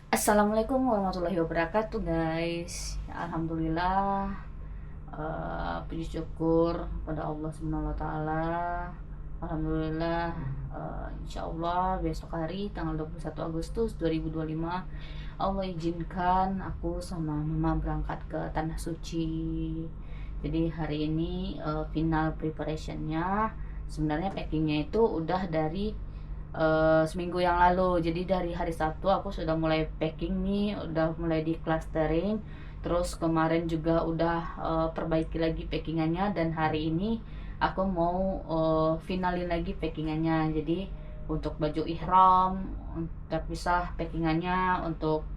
Assalamualaikum warahmatullahi wabarakatuh guys. Alhamdulillah, puji syukur pada Allah Subhanahu wa taala. Alhamdulillah, insya Allah besok hari tanggal 21 Agustus 2025 Allah izinkan aku sama mama berangkat ke tanah suci. Jadi hari ini final preparationnya, sebenarnya packingnya itu udah dari seminggu yang lalu. Jadi dari hari Sabtu aku sudah mulai packing nih, udah mulai di clustering. Terus kemarin juga udah perbaiki lagi packingannya, dan hari ini aku mau finalin lagi packingannya. Jadi untuk baju ihram udah pisah packingannya, untuk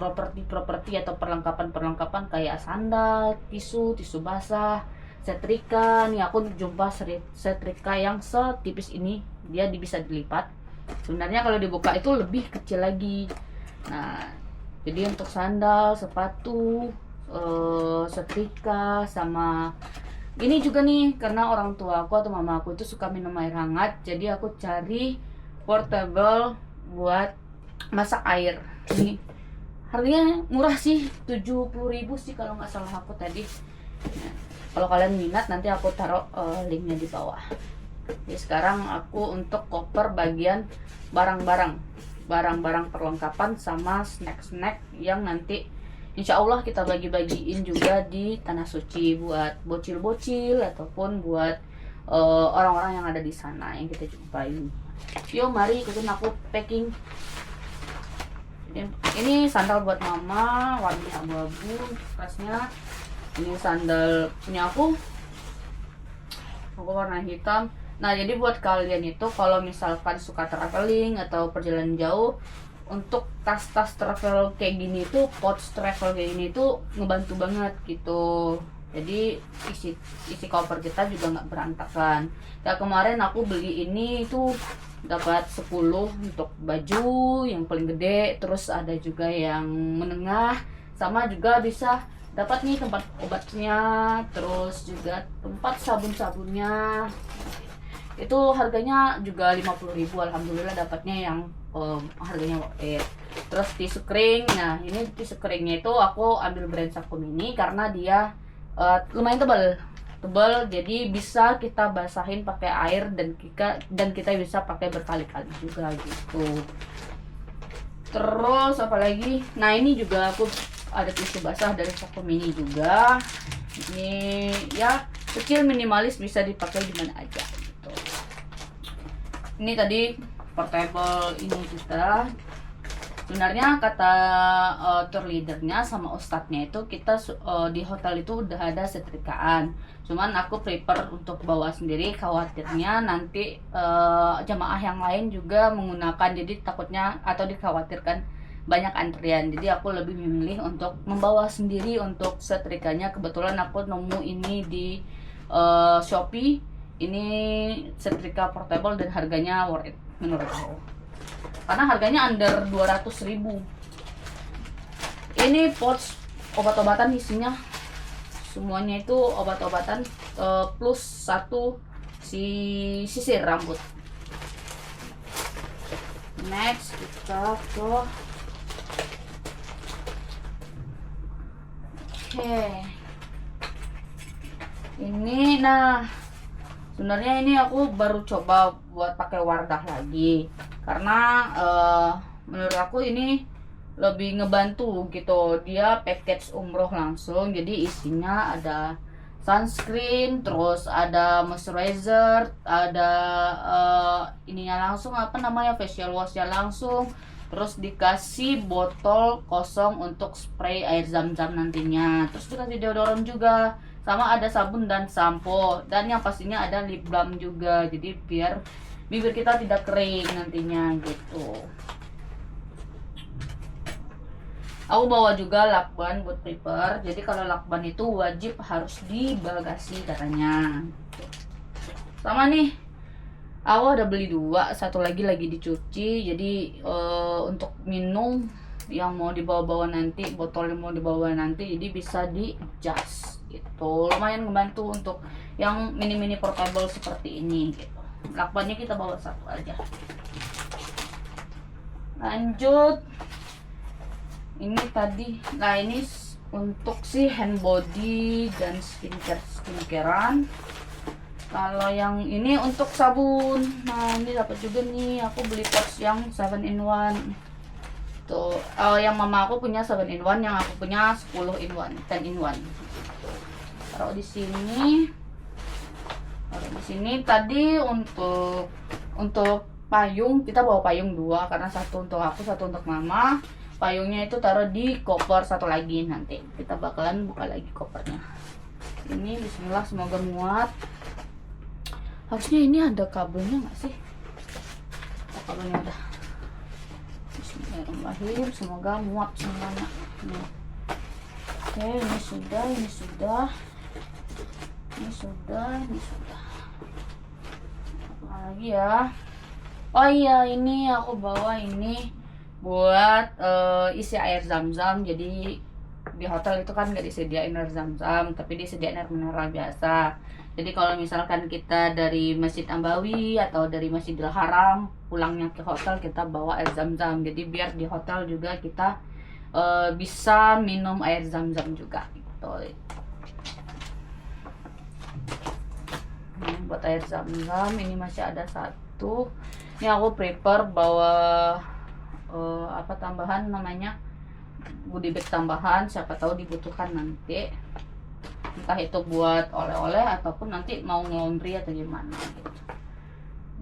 properti atau perlengkapan kayak sandal, tisu basah, setrika. Nih aku jumpa setrika yang setipis ini, dia bisa dilipat. Sebenarnya kalau dibuka itu lebih kecil lagi. Nah, jadi untuk sandal, sepatu, setrika, sama ini juga nih, karena orang tua aku atau mama aku itu suka minum air hangat, jadi aku cari portable buat masak air. Ini harganya murah sih, 70.000 sih kalau nggak salah aku tadi. Nah, kalau kalian minat nanti aku taruh linknya di bawah. Jadi sekarang aku untuk koper bagian barang-barang perlengkapan sama snack-snack yang nanti insya Allah kita bagi-bagiin juga di tanah suci buat bocil-bocil ataupun buat orang-orang yang ada di sana yang kita jumpai. Yuk mari ikutin aku packing. Ini sandal buat mama, warnanya abu-abu tasnya. Ini sandal punya aku warna hitam. Nah, jadi buat kalian itu kalau misalkan suka traveling atau perjalanan jauh, untuk tas-tas travel kayak gini tuh, pouch travel kayak gini tuh ngebantu banget gitu. Jadi isi koper kita juga nggak berantakan. Kayak kemarin aku beli ini tuh dapat 10 untuk baju yang paling gede, terus ada juga yang menengah, sama juga bisa dapat nih tempat obatnya, terus juga tempat sabun-sabunnya. Itu harganya juga 50.000. Alhamdulillah dapatnya yang harganya worth it. Terus tisu kering. Nah, ini tisu keringnya itu aku ambil brand Sakum ini karena dia lumayan tebal, jadi bisa kita basahin pakai air, dan kita bisa pakai berkali-kali juga gitu. Terus apalagi, nah ini juga aku ada tisu basah dari Sakum ini juga. Ini ya kecil, minimalis, bisa dipakai di mana aja gitu. Ini tadi portable ini kita. Sebenarnya kata tour leadernya sama ustadznya itu kita di hotel itu udah ada setrikaan. Cuman aku prefer untuk bawa sendiri, khawatirnya nanti jamaah yang lain juga menggunakan, jadi takutnya atau dikhawatirkan banyak antrian. Jadi aku lebih memilih untuk membawa sendiri untuk setrikanya. Kebetulan aku nemu ini di Shopee. Ini setrika portable dan harganya worth it menurut aku, karena harganya under 200.000. Ini pouch obat-obatan, isinya semuanya itu obat-obatan, plus satu sisir rambut. Next kita ke ini. Nah, sebenarnya ini aku baru coba buat pakai Wardah lagi, karena menurut aku ini lebih ngebantu gitu. Dia package umroh langsung, jadi isinya ada sunscreen, terus ada moisturizer, ada ininya langsung, apa namanya, facial washnya langsung, terus dikasih botol kosong untuk spray air zam-zam nantinya, terus dikasih deodoran juga, sama ada sabun dan sampo, dan yang pastinya ada lip balm juga, jadi biar bibir kita tidak kering nantinya gitu. Aku bawa juga lakban buat prepare. Jadi kalau lakban itu wajib harus di bagasi katanya. Sama nih, aku ada beli dua, satu lagi dicuci. Jadi untuk minum yang mau dibawa-bawa nanti, botol yang mau dibawa nanti, jadi bisa di adjust gitu. Lumayan membantu untuk yang mini-mini portable seperti ini gitu. Lakbannya kita bawa satu aja. Lanjut, Ini tadi, nah ini untuk si hand body dan skincarean. Kalau yang ini untuk sabun, nah ini dapat juga nih, aku beli pouch yang 7 in 1 tuh. Yang mama aku punya 7 in 1, yang aku punya 10 in 1, 10 in 1. Taruh di sini. Tadi untuk payung, kita bawa payung 2 karena satu untuk aku, satu untuk mama. Payungnya itu taruh di koper satu lagi, nanti kita bakalan buka lagi kopernya. Ini bismillah, semoga muat. Harusnya ini ada kabelnya nggak sih? Kabelnya ada. Bismillahirrahmanirrahim, semoga muat semuanya. Oke, ini sudah. Apa lagi ya? Oh iya, ini aku bawa ini buat isi air zam-zam. Jadi di hotel itu kan nggak disediain air zam-zam, tapi disediain air mineral biasa. Jadi kalau misalkan kita dari Masjid Nabawi atau dari Masjidil Haram pulangnya ke hotel, kita bawa air zam-zam. Jadi biar di hotel juga kita bisa minum air zam-zam juga gitu. Buat air zam-zam ini masih ada satu. Ini aku prepare bawa tambahan, namanya goodie bag tambahan, siapa tahu dibutuhkan nanti, entah itu buat oleh-oleh ataupun nanti mau laundry atau gimana gitu.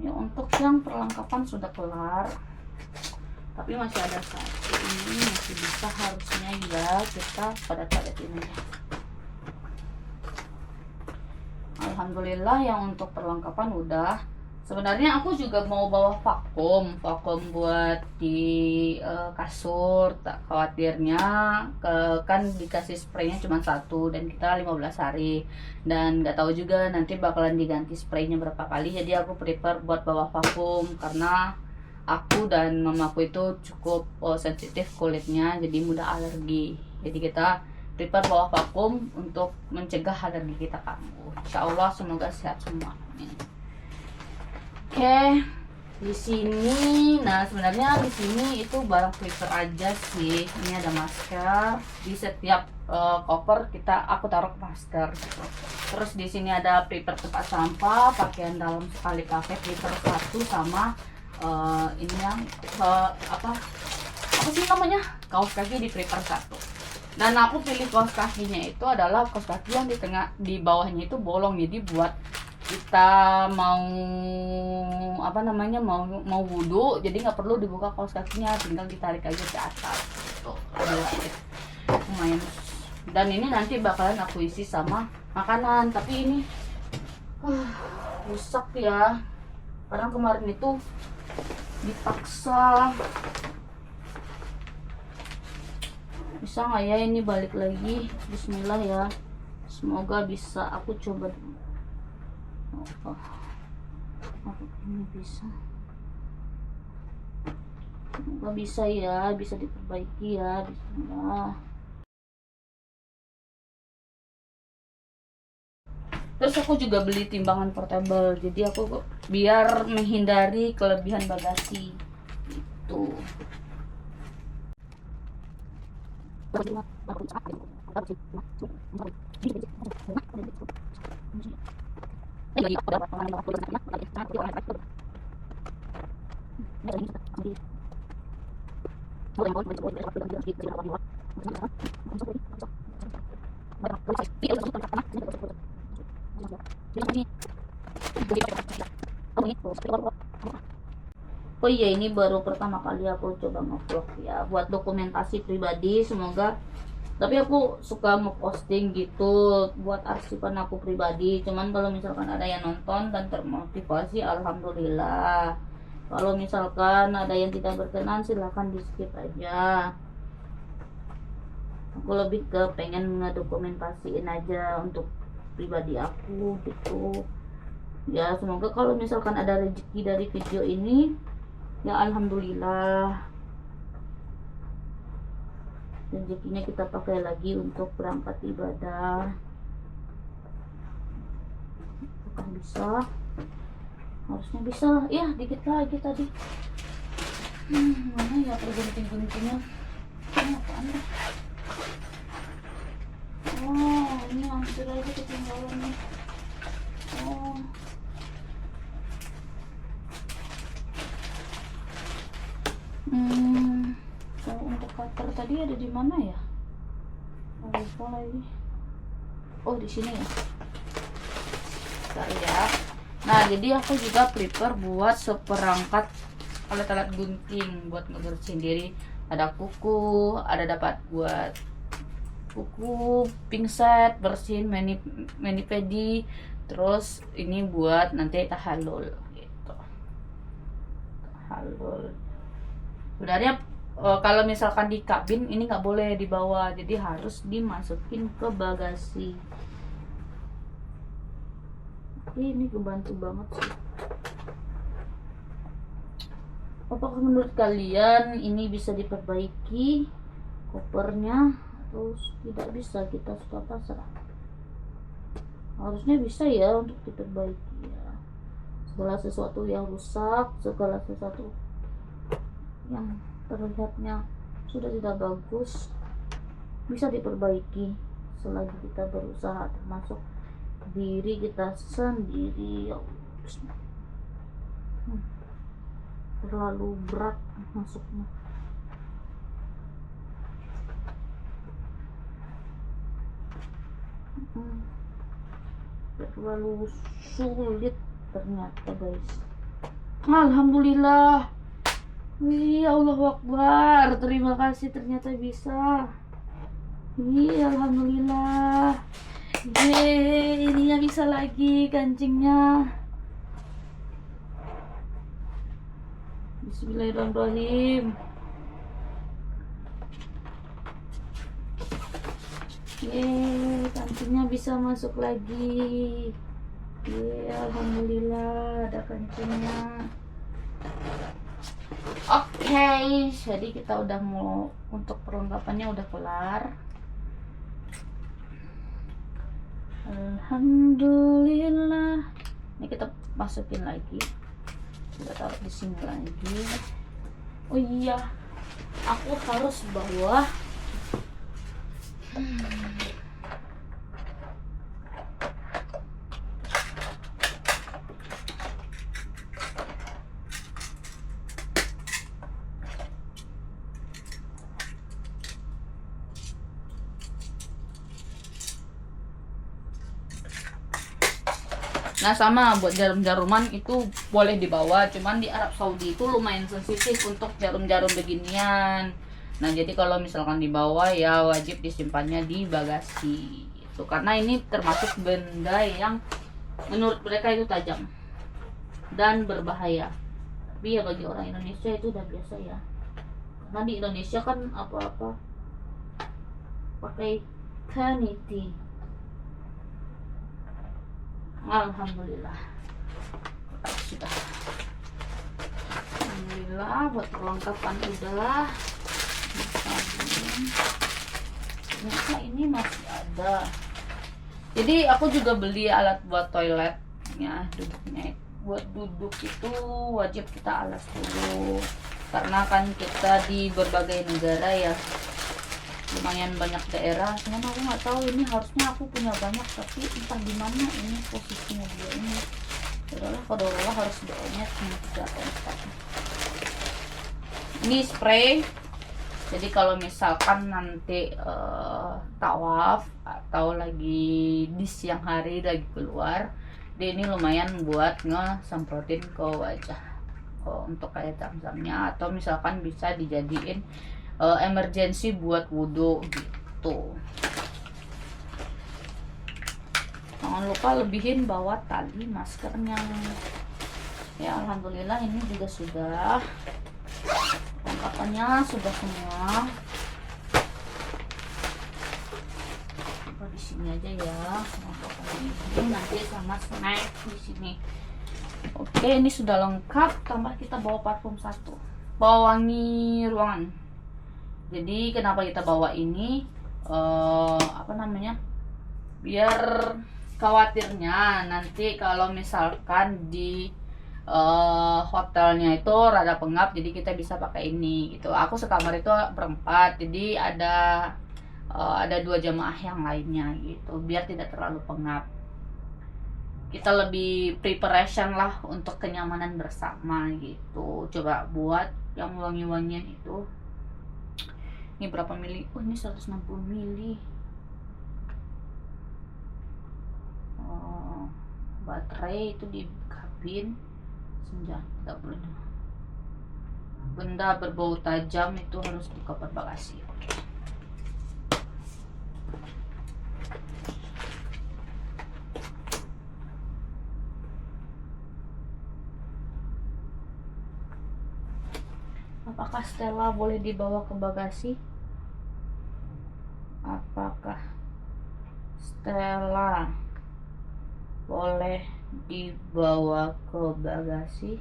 Ya, untuk yang perlengkapan sudah kelar, tapi masih ada satu, ini masih bisa harusnya ya kita pada toilet ini. Alhamdulillah yang untuk perlengkapan udah. Sebenarnya aku juga mau bawa vakum buat di kasur. Tak khawatirnya kan dikasih spraynya cuma 1 dan kita 15 hari, dan nggak tahu juga nanti bakalan diganti spraynya berapa kali. Jadi aku prepare buat bawa vakum karena aku dan mamaku itu cukup sensitif kulitnya, jadi mudah alergi. Jadi kita prepare bawa vakum untuk mencegah alergi kita kambuh. Insya Allah semoga sehat semua. Oke, di sini, nah sebenarnya di sini itu barang prepare aja sih. Ini ada masker, di setiap koper aku taruh masker. Terus di sini ada prepare tempat sampah, pakaian dalam sekali pakai prepare 1, sama ini yang apa sih namanya, kaos kaki di prepare 1. Dan aku pilih kaos kakinya itu adalah kaos kaki yang di bawahnya itu bolong, jadi buat kita mau mau wudhu, jadi nggak perlu dibuka kaos kakinya, tinggal ditarik aja ke atas. Tuh, lumayan. Dan ini nanti bakalan aku isi sama makanan, tapi ini rusak ya, karena kemarin itu dipaksa. Bisa nggak ya ini balik lagi? Bismillah ya, semoga bisa. Aku coba dulu. Ini bisa, semoga bisa ya, bisa diperbaiki ya. Bismillah. Terus aku juga beli timbangan portable, jadi aku biar menghindari kelebihan bagasi itu. Oh iya, ini baru pertama kali aku coba nge-vlog ya, buat dokumentasi pribadi semoga. Tapi aku suka nge-posting gitu buat arsipan aku pribadi. Cuman kalau misalkan ada yang nonton dan termotivasi, alhamdulillah. Kalau misalkan ada yang tidak berkenan, silahkan di skip aja. Aku lebih ke pengen ngedokumentasiin aja untuk pribadi aku gitu ya. Semoga kalau misalkan ada rezeki dari video ini ya, alhamdulillah, rezekinya kita pakai lagi untuk berangkat ibadah. Apakah bisa? Harusnya bisa ya, dikit lagi tadi. Mana ya pergunting-guntingnya? ini apaan nih? Oh, ini hampir aja ketinggalan nih. Oh, kalau untuk cutter tadi ada di mana ya? Lupa lagi. Oh, di sini ya. Bentar ya. Nah, jadi aku juga prepare buat seperangkat alat-alat gunting buat ngebersihin diri. Ada kuku, ada dapat buat kuku, pinset, bersihin mani pedi, terus ini buat nanti tahallul gitu. Tahallul. Sebenarnya kalau misalkan di kabin ini nggak boleh dibawa, jadi harus dimasukin ke bagasi. Ini kebantu banget sih. Apakah menurut kalian ini bisa diperbaiki kopernya atau tidak bisa? Kita suka pasrah. Harusnya bisa ya untuk diperbaiki ya. Segala sesuatu yang rusak, segala sesuatu yang terlihatnya sudah tidak bagus bisa diperbaiki selagi kita berusaha, termasuk diri kita sendiri. Ya terlalu berat masuknya. Terlalu sulit ternyata guys. Alhamdulillah. Wih, Allahu Akbar. Terima kasih, ternyata bisa. Wih, alhamdulillah. Yeay, ininya bisa lagi kancingnya. Bismillahirrahmanirrahim. Yeay, kancingnya bisa masuk lagi. Yeay, alhamdulillah ada kancingnya. Oke, jadi kita udah mau untuk perlengkapannya udah kelar. Alhamdulillah. Ini kita masukin lagi. Kita taruh di sini lagi. Oh iya, aku harus bawa Nah, sama buat jarum-jaruman itu boleh dibawa, cuman di Arab Saudi itu lumayan sensitif untuk jarum-jarum beginian. Nah, jadi kalau misalkan dibawa ya wajib disimpannya di bagasi. Itu karena ini termasuk benda yang menurut mereka itu tajam dan berbahaya. Tapi ya bagi orang Indonesia itu udah biasa ya. Karena di Indonesia kan apa-apa pakai kaniti. Alhamdulillah sudah. Alhamdulillah buat perlengkapan udah. Ternyata ini masih ada. Jadi aku juga beli alat buat toilet ya, duduknya. Buat duduk itu wajib kita alas dulu, karena kan kita di berbagai negara ya, lumayan banyak daerah. Cuman aku nggak tahu ini, harusnya aku punya banyak, tapi entah gimana ini posisinya dia ini. Udahlah, kalau Allah harus doanya tidak tempat. Ini spray. Jadi kalau misalkan nanti tawaf atau lagi di siang hari lagi keluar, dia ini lumayan buat ngesemprotin ke wajah untuk kayak zam-zamnya, atau misalkan bisa dijadiin emergency buat wudhu gitu. Jangan lupa lebihin bawa tali maskernya ya. Alhamdulillah ini juga sudah, perlengkapannya sudah semua. Di sini aja ya, ini nanti sama snack di sini. Oke, ini sudah lengkap. Tambah kita bawa parfum satu, bawa wangi ruangan. Jadi kenapa kita bawa ini, apa namanya, biar khawatirnya nanti kalau misalkan di hotelnya itu rada pengap, jadi kita bisa pakai ini gitu. Aku sekamar itu berempat, jadi ada 2 jamaah yang lainnya gitu, biar tidak terlalu pengap. Kita lebih preparation lah untuk kenyamanan bersama gitu. Coba buat yang wangi-wangian itu. Ini berapa mili? Oh, ini 160 mili. Baterai itu di kabin 930. Benda berbau tajam itu harus di koper bagasi. Apakah Stella boleh dibawa ke bagasi? Apakah Stella boleh dibawa ke bagasi?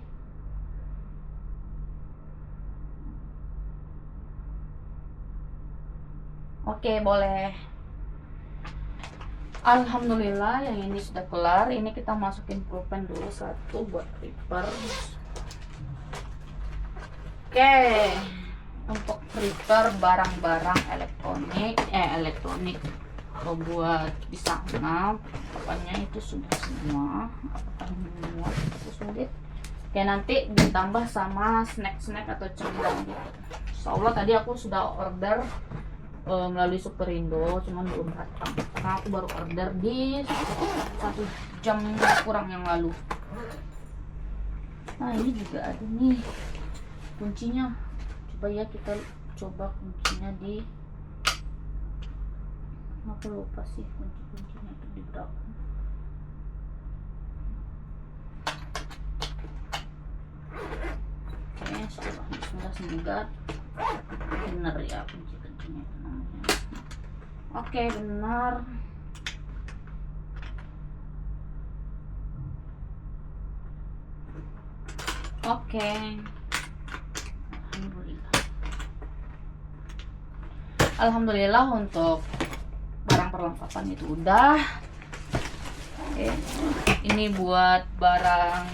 Oke, boleh. Alhamdulillah, yang ini sudah kelar. Ini kita masukin pulpen dulu satu buat prepare. Oke, untuk prepare barang-barang elektronik buat di sana, pokoknya itu sudah semua. Apakah membuat itu sulit? Oke, nanti ditambah sama snack-snack atau cemilan gitu. Insyaallah tadi aku sudah order melalui Superindo, cuman belum datang karena aku baru order di 1 jam kurang yang lalu. Nah, ini juga ada nih kuncinya. Coba ya, kita coba kuncinya di, aku lupa sih kuncinya itu di berapa. Oke, semoga benar ya kuncinya itu namanya. Oke, benar. Oke. Alhamdulillah untuk barang perlengkapan itu udah. Oke. Ini buat barang,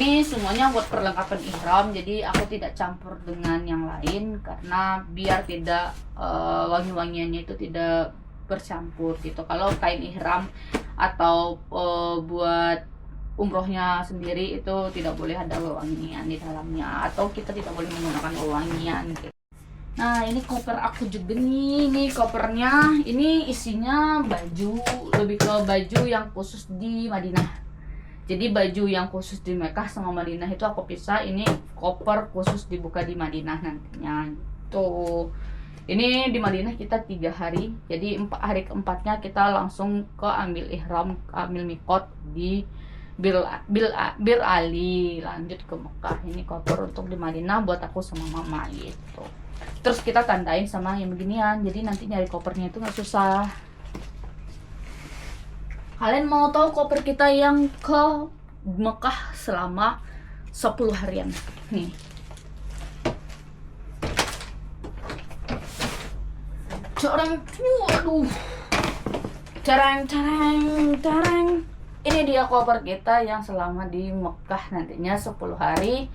ini semuanya buat perlengkapan ihram, jadi aku tidak campur dengan yang lain karena biar tidak wangi-wangiannya itu tidak bercampur gitu. Kalau kain ihram atau buat umrohnya sendiri itu tidak boleh ada wewangian di dalamnya, atau kita tidak boleh menggunakan wewangian gitu. Nah, ini koper aku juga nih. Ini kopernya, ini isinya baju, lebih ke baju yang khusus di Madinah. Jadi baju yang khusus di Mekah sama Madinah itu aku pisah. Ini koper khusus dibuka di Madinah nantinya. Tuh. Ini di Madinah kita 3 hari. Jadi hari keempatnya kita langsung ke ambil ihram, ambil mikot di Bir Ali, lanjut ke Mekah. Ini koper untuk di Madinah buat aku sama mama gitu. Terus kita tandain sama yang beginian, jadi nanti nyari kopernya itu nggak susah. Kalian mau tahu koper kita yang ke Mekah selama 10 harian nih. Waduh, carang. Ini dia koper kita yang selama di Mekah nantinya 10 hari.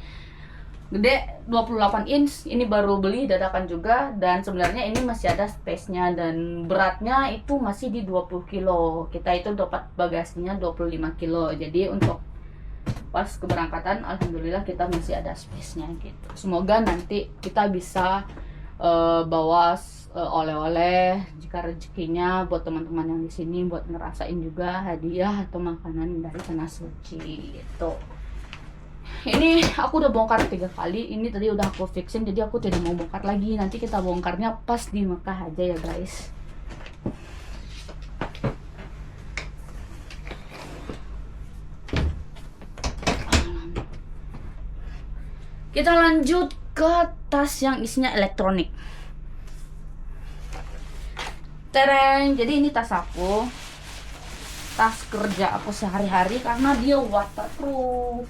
Gede, 28 inch. Ini baru beli dadakan juga, dan sebenarnya ini masih ada space-nya, dan beratnya itu masih di 20 kilo. Kita itu dapat bagasinya 25 kilo. Jadi untuk pas keberangkatan alhamdulillah kita masih ada space-nya gitu. Semoga nanti kita bisa bawa oleh-oleh jika rezekinya buat teman-teman yang di sini, buat ngerasain juga hadiah atau makanan dari tanah suci gitu. Ini aku udah bongkar 3 kali. Ini tadi udah aku fixin, jadi aku tidak mau bongkar lagi. Nanti kita bongkarnya pas di Mekah aja ya guys. Kita lanjut ke tas yang isinya elektronik. Tereng. Jadi ini tas aku, tas kerja aku sehari-hari karena dia waterproof.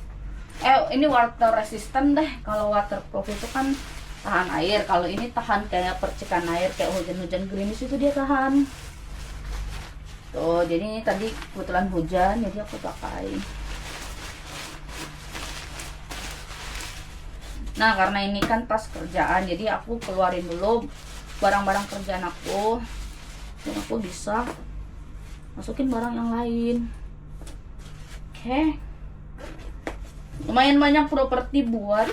Ini water resistant deh. Kalau waterproof itu kan tahan air. Kalau ini tahan kayak percikan air, kayak hujan-hujan gerimis itu dia tahan. Tuh, jadi ini tadi kebetulan hujan, jadi aku pakai. Nah karena ini kan tas kerjaan, jadi aku keluarin dulu barang-barang kerjaan aku, dan aku bisa masukin barang yang lain. Oke, lumayan banyak properti buat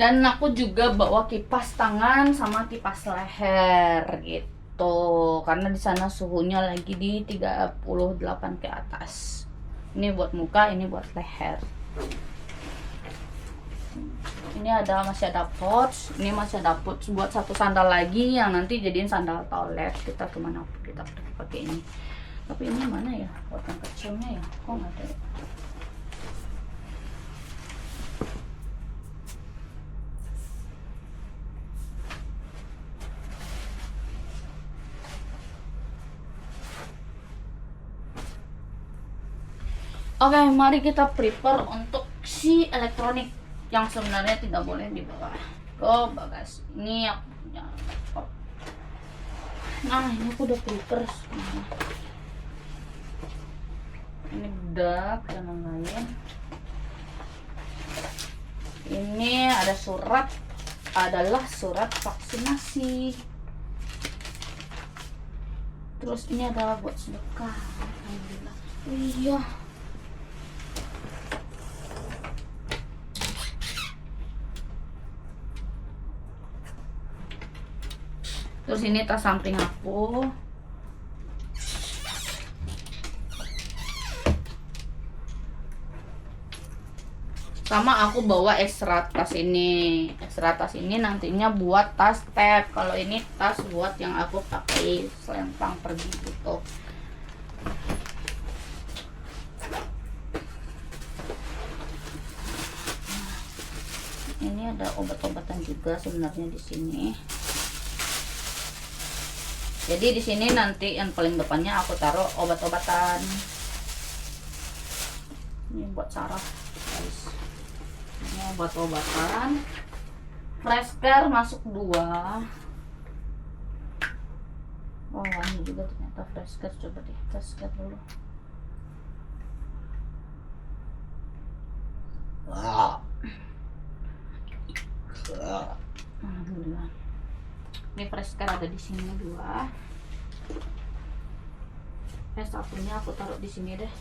dan aku juga bawa kipas tangan sama kipas leher gitu, karena di sana suhunya lagi di 38 ke atas. Ini buat muka, ini buat leher. Ini masih ada pouch, ini masih ada pouch buat satu sandal lagi yang nanti jadiin sandal toilet kita kemana pun kita pakai ini. Tapi ini mana ya buat yang kecilnya ya, kok nggak ada ya? Oke, mari kita prepare untuk si elektronik yang sebenarnya tidak boleh dibawa ke bagasi. Ini aku punya laptop. Nah, ini aku udah prepare semuanya. Ini bedak dan lain-lain. Ini ada surat, adalah surat vaksinasi. Terus ini adalah buat sedekah. Alhamdulillah. Iya. Terus ini tas samping aku. Sama aku bawa ekstra tas ini. Ekstra tas ini nantinya buat tas tab. Kalau ini tas buat yang aku pakai selempang pergi gitu. Ini ada obat-obatan juga sebenarnya di sini. Jadi di sini nanti yang paling depannya aku taruh obat-obatan. Ini buat saraf, guys. Ini obat-obatan. Fresh-care masuk 2. Oh, ini juga ternyata fresh-care. Coba deh fresh-care dulu. Wow. Alhamdulillah. Ini fresh-care ada di sini 2. Satunya aku taruh di sini deh.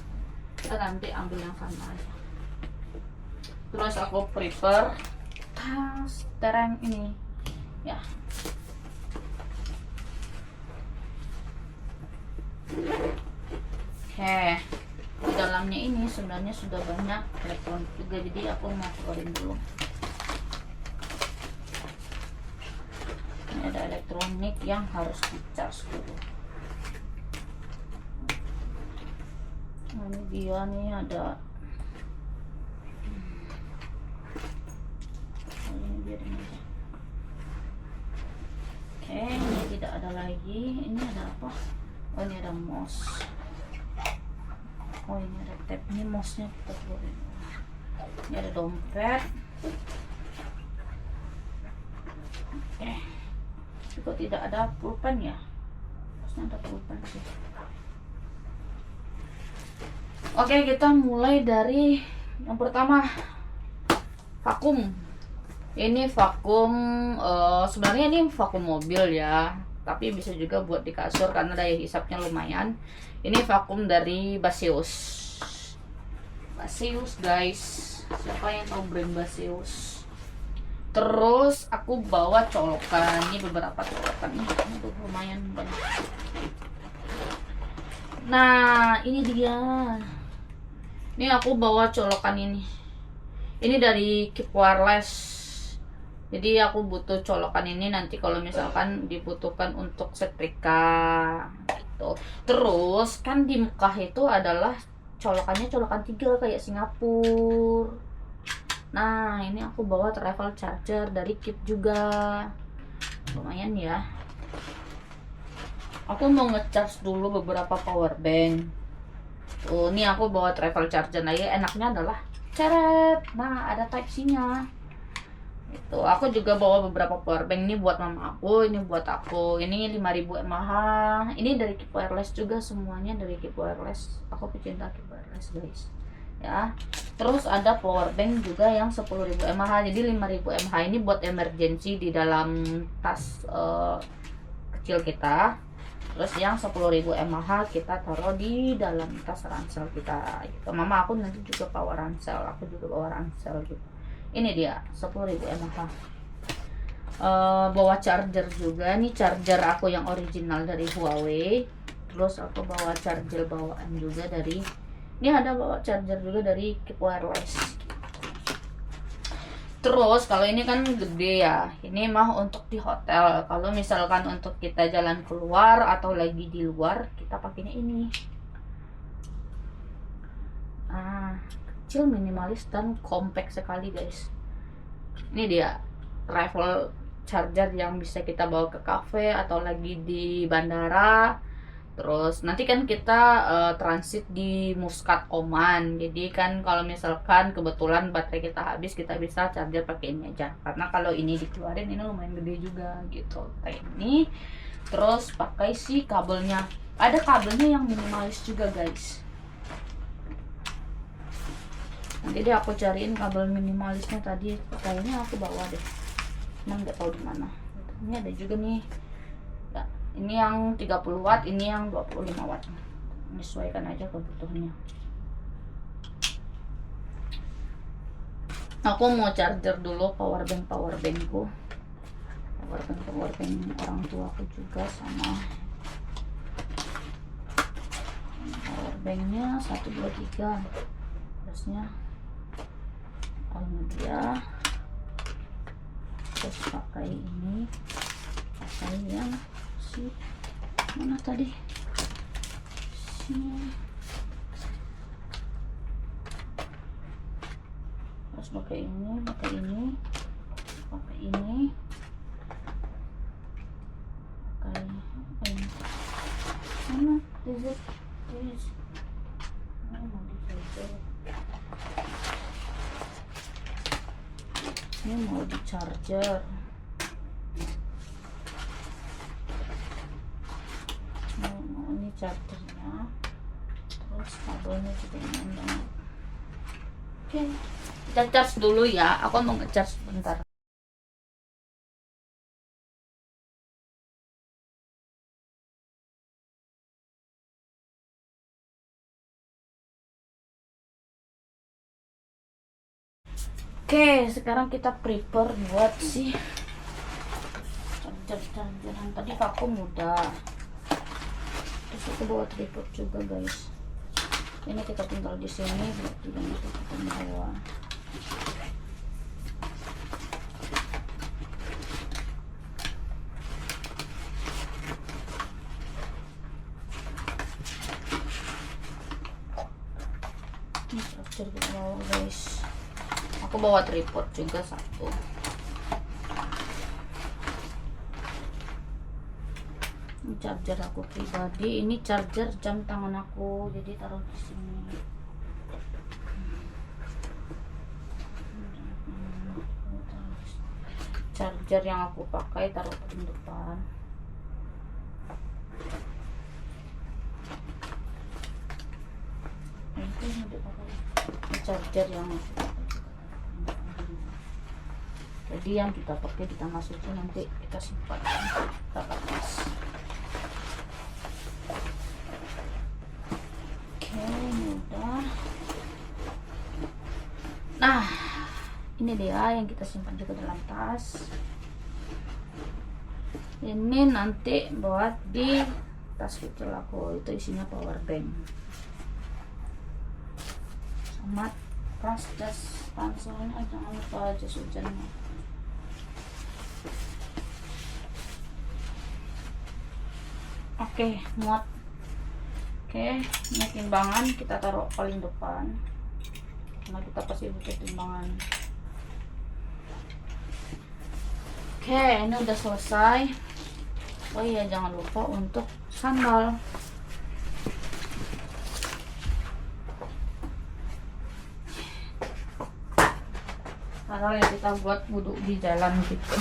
Kita nanti ambil yang sama aja. Terus aku prepare tas tereng ini ya. Oke, di dalamnya ini sebenarnya sudah banyak elektronik juga, jadi aku mau keluarin dulu. Ini ada elektronik yang harus dicas dulu. Nah, ini dia nih, ada ini biarin aja. Oke, ini tidak ada lagi. Ini ada apa? Oh, ini ada mouse. Oh, ini ada tab. Ini mouse-nya kita keluarin. Ini ada dompet. Oke. Kok tidak ada pulpen ya? Harusnya ada pulpen sih. Oke, kita mulai dari yang pertama, vakum. Ini vakum, sebenarnya ini vakum mobil ya, tapi bisa juga buat di kasur karena daya hisapnya lumayan. Ini vakum dari Baseus. Baseus guys, siapa yang tahu brand Baseus? Terus aku bawa colokan, ini beberapa colokan nih, lumayan banyak. Nah, ini dia. Ini aku bawa colokan ini. Ini dari Keep Wireless. Jadi aku butuh colokan ini nanti kalau misalkan dibutuhkan untuk setrika gitu. Terus kan di Mekah itu adalah colokannya colokan 3 kayak Singapura. Nah, ini aku bawa travel charger dari Keep juga. Lumayan ya. Aku mau ngecharge dulu beberapa power bank. Oh, ini aku bawa travel charger lagi. Enaknya adalah ceret. Nah, ada type C-nya. Itu. Aku juga bawa beberapa power bank. Ini buat mama aku, ini buat aku. Ini 5000 mAh. Ini dari Keep Wireless juga, semuanya dari Keep Wireless. Aku pecinta Keep Wireless, guys. Ya. Terus ada power bank juga yang 10.000 mAh. Jadi 5.000 mAh ini buat emergency di dalam tas kecil kita. Terus yang 10.000 mAh kita taruh di dalam tas ransel kita gitu. Mama aku nanti juga bawa ransel, aku juga bawa ransel gitu. Ini dia 10.000 mAh. Bawa charger juga. Nih charger aku yang original dari Huawei. Terus aku bawa charger bawaan juga dari, ini ada bawa charger juga dari Keep Wireless. Terus kalau ini kan gede ya, ini mah untuk di hotel. Kalau misalkan untuk kita jalan keluar atau lagi di luar, kita pakainya ini. Kecil, minimalis, dan compact sekali, guys. Ini dia travel charger yang bisa kita bawa ke cafe atau lagi di bandara. Terus nanti kan kita transit di Muscat, Oman. Jadi kan kalau misalkan kebetulan baterai kita habis, kita bisa charger pakai ini aja. Karena kalau ini dikeluarin ini lumayan gede juga gitu. Kayak ini. Terus pakai si kabelnya. Ada kabelnya yang minimalis juga, guys. Nanti deh aku cariin kabel minimalisnya tadi. Kayaknya aku bawa deh. Emang nggak tahu di mana. Ini ada juga nih. Ini yang 30 watt, ini yang 25 watt. Menyesuaikan aja kebutuhannya. Aku mau charger dulu power bankku. Power bank orang tua aku juga sama. Power banknya 1, 2, 3. Terusnya dia. Terus pakai ini. Pakai yang mana tadi sini. Terus pakai ini mana ini mau di charger. Ini chargernya, terus kabelnya juga ini. Oke, kita charge dulu ya. Aku mau nge-charge sebentar. Oke, sekarang kita prepare buat si charger-chargeran. Tadi vakum udah. Terus aku bawa tripod juga, guys. Ini kita tinggal di sini, berarti nanti kita bawa. Ini charger kita bawa, guys. Aku bawa tripod juga satu. Ini charger aku pribadi. Ini charger jam tangan aku, jadi taruh di sini. Charger yang aku pakai taruh di depan. Ini charger yang aku pakai. Jadi yang kita pakai kita masukin, nanti kita simpan kita kertas. Oke, ini udah. Nah, ini dia yang kita simpan juga dalam tas. Ini nanti buat di tas kecil aku, itu isinya power bank sama jas panselnya, jangan lupa jas hujannya. Oke, muat. Oke, ini timbangan kita taruh paling depan karena kita pasti butuh timbangan. Oke, ini udah selesai. Oh iya, jangan lupa untuk sandal. Sandal yang kita buat wudhu di jalan gitu.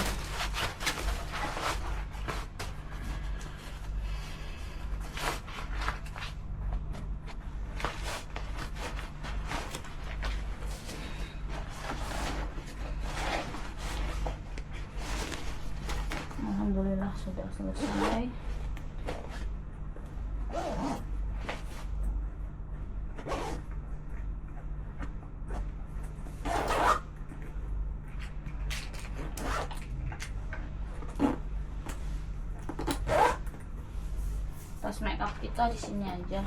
Alhamdulillah sudah selesai. Tas make up kita di sini aja.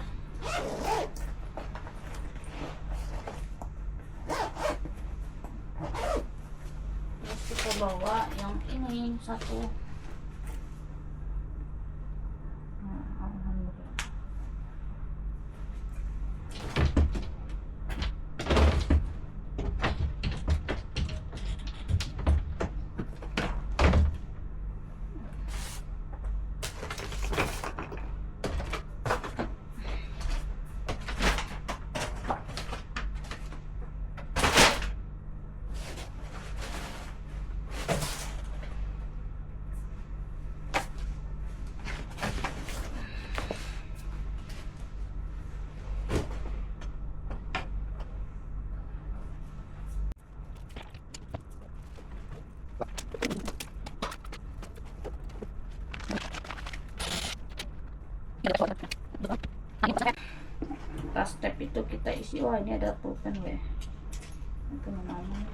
Terus kita bawa yang ini satu. Tas tab itu kita isi. Wah, ini ada pulpen weh. Itu namanya.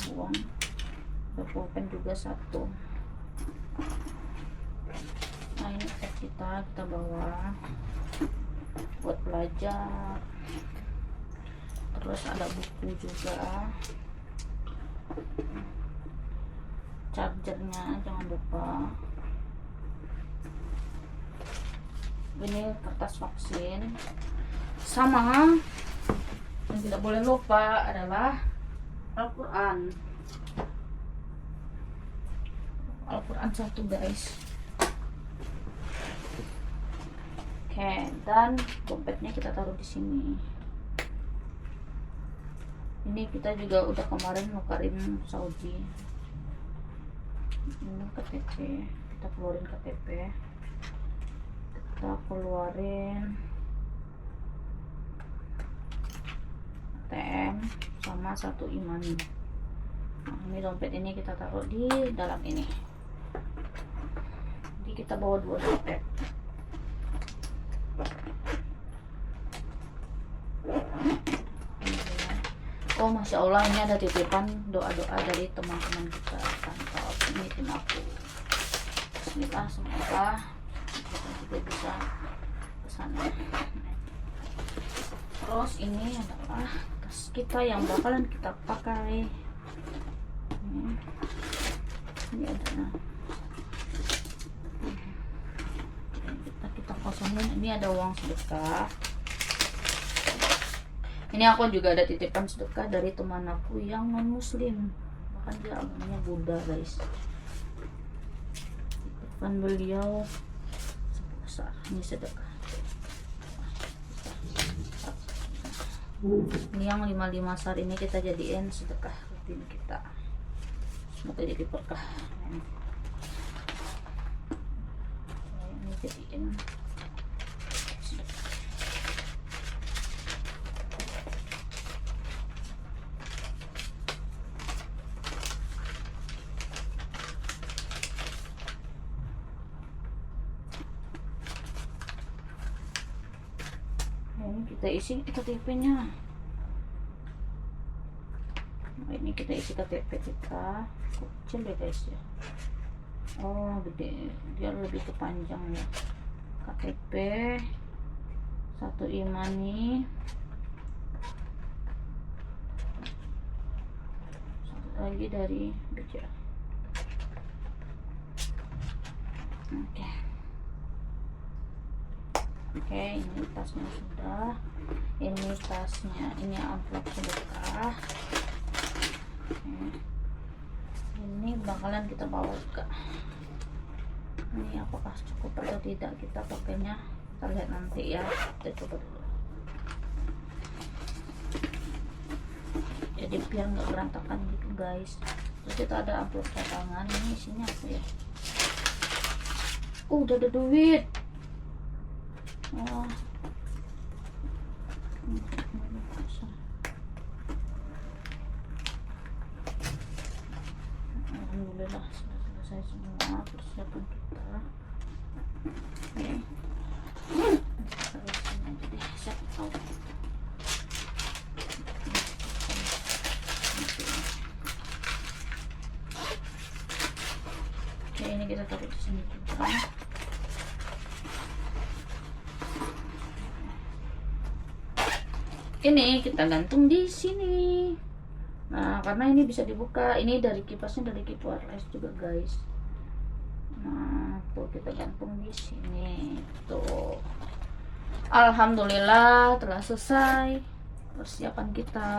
Buang. Ada pulpen juga satu. Nah, ini tab kita bawa buat belajar. Terus ada buku juga. Chargernya jangan lupa. Ini kertas vaksin. Sama yang tidak boleh lupa adalah Al-Quran. Al-Quran satu guys. Oke, dan dompetnya kita taruh di sini. Ini kita juga udah kemarin nukarin Saudi. Ini KTP, kita keluarin KTP, kita keluarin ATM sama satu imani. Nah, ini dompet ini kita taruh di dalam ini. Jadi kita bawa dua dompet. Oh, Masya Allah, ini ada titipan doa-doa dari teman-teman kita. Kantor ini tim aku. Bismillah, semoga kita juga bisa ke sana. Terus ini adalah tas kita yang bakalan kita pakai. Ini ada. Kita kosongin. Ini ada uang sedekah. Ini aku juga ada titipan sedekah dari teman aku yang non muslim, bahkan dia agamanya Buddha guys. Titipan beliau sebesar ini sedekah. Ini yang 55 sar ini kita jadiin sedekah rutin kita. Semoga jadi berkah. Ini jadiin kita isi KTP-nya. Nah, ini kita isi KTP kita. Kecil ya guys ya. Oh, gede. Dia lebih kepanjang ya. KTP, satu imani, satu lagi dari BCA. Oke, ini tasnya sudah. Ini tasnya, ini amplop sedekah. Ini bakalan kita bawa juga. Ini apakah cukup atau tidak kita pakainya, kita lihat nanti ya. Kita coba dulu, jadi biar nggak berantakan gitu guys. Terus kita ada amplop cadangan, ini isinya apa ya? Udah ada duit. Alhamdulillah sudah selesai semua persiapan kita. Oke. Kita aja deh, siapa tahu. Oke, ini kita taruh di sini juga. Ini kita gantung di sini. Nah, karena ini bisa dibuka. Ini dari kipasnya dari kip wireless juga guys. Nah, tuh kita gantung di sini. Tuh. Alhamdulillah telah selesai persiapan kita.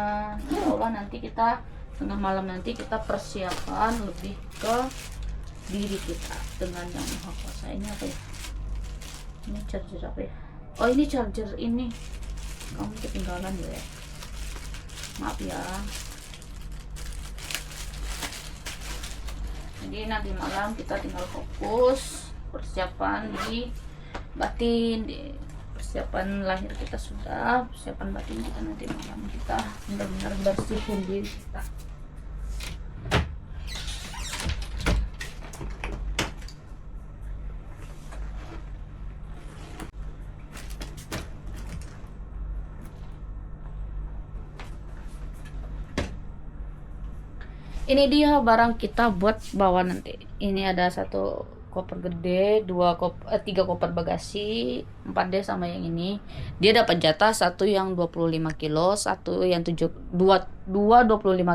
Insya Allah nanti kita tengah malam nanti kita persiapan lebih ke diri kita dengan yang Maha Kuasa. Ini apa ya? Ini charger apa ya? Oh, ini charger ini. Kamu ketinggalan ya, maaf ya. Jadi nanti malam kita tinggal fokus persiapan di batin, di persiapan lahir kita sudah, persiapan batin kita nanti malam kita benar-benar bersihin diri kita. Ini dia barang kita buat bawa nanti. Ini ada satu koper gede, tiga koper bagasi, 4D sama yang ini. Dia dapat jatah satu yang 25 kilo, satu yang 25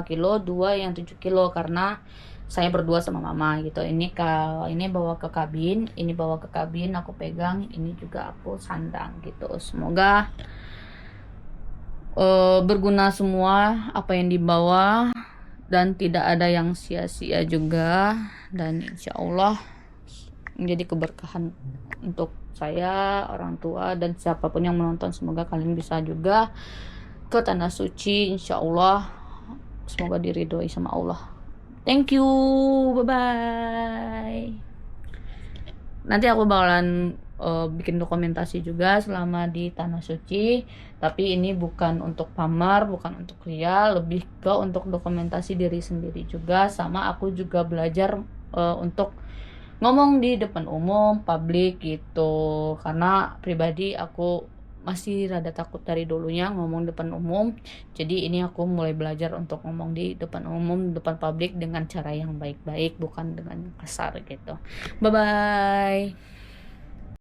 kilo, dua yang 7 kilo karena saya berdua sama mama gitu. Ini kalau ini bawa ke kabin, ini bawa ke kabin, aku pegang, ini juga aku sandang gitu. Semoga berguna semua apa yang dibawa dan tidak ada yang sia-sia juga, dan insya Allah menjadi keberkahan untuk saya, orang tua, dan siapapun yang menonton. Semoga kalian bisa juga ke tanah suci, insya Allah. Semoga diridhoi sama Allah. Thank you, bye bye. Nanti aku bakalan bikin dokumentasi juga selama di tanah suci, tapi ini bukan untuk pamer, bukan untuk ria, lebih ke untuk dokumentasi diri sendiri juga. Sama aku juga belajar untuk ngomong di depan umum, publik gitu, karena pribadi aku masih rada takut dari dulunya ngomong depan umum. Jadi ini aku mulai belajar untuk ngomong di depan umum, depan publik dengan cara yang baik-baik, bukan dengan kasar gitu. Bye bye.